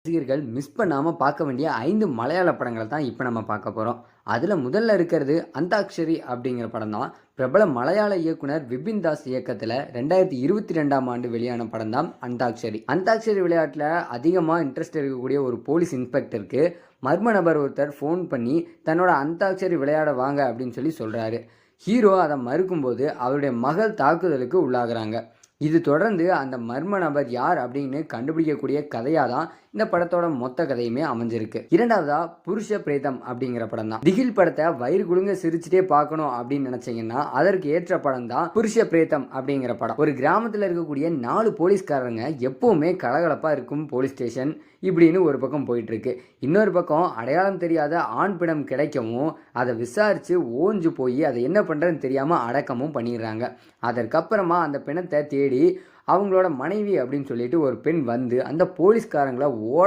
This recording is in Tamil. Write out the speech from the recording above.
ரசிகர்கள் மிஸ் பண்ணாம பார்க்க வேண்டிய 5 மலையாள படங்கள தான் இப்ப நம்ம பார்க்க போறோம். அதுல முதல்ல இருக்கிறது அந்தாக்ஷரி அப்படிங்கிற படம் தான். பிரபல மலையாள இயக்குனர் விபின் தாஸ் இயக்கத்துல 2022ஆம் ஆண்டு வெளியான படம் தான் அந்தாக்ஷரி. அந்தாக்ஷரி விளையாட்டுல அதிகமா இன்ட்ரெஸ்ட் இருக்கக்கூடிய ஒரு போலீஸ் இன்ஸ்பெக்டருக்கு மர்ம நபர் ஒருத்தர் ஃபோன் பண்ணி தன்னோட அந்தாக்ஷரி விளையாட வாங்க அப்படின்னு சொல்றாரு. ஹீரோ அதை மறுக்கும்போது அவருடைய மகள் தாக்குதலுக்கு உள்ளாகுறாங்க. இது தொடர்ந்து அந்த மர்ம நபர் யார் அப்படின்னு கண்டுபிடிக்கக்கூடிய கதையாக தான் இந்த படத்தோட மொத்த கதையுமே அமைஞ்சிருக்கு. இரண்டாவதா புருஷ பிரேதம் அப்படிங்கிற படம் தான். திகில் படத்தை வயிறு குலுங்க சிரிச்சுட்டே பார்க்கணும் அப்படின்னு நினைச்சீங்கன்னா அதற்கு ஏற்ற படம் தான் புருஷ பிரேதம் அப்படிங்கிற படம். ஒரு கிராமத்தில் இருக்கக்கூடிய 4 போலீஸ்காரங்க எப்பவுமே கலகலப்பா இருக்கும் போலீஸ் ஸ்டேஷன் இப்படின்னு ஒரு பக்கம் போயிட்டு இருக்கு. இன்னொரு பக்கம் அடையாளம் தெரியாத ஆண் பிணம் கிடைக்கவும் அதை விசாரிச்சு ஓஞ்சு போய் அதை என்ன பண்றதுன்னு தெரியாம அடக்கமும் பண்ணிடுறாங்க. அதற்கப்புறமா அந்த பிணத்தை தேடி அவங்களோட மனைவி அப்படின்னு சொல்லிட்டு ஒரு பெண் வந்து அந்த போலீஸ்காரங்களை ஓட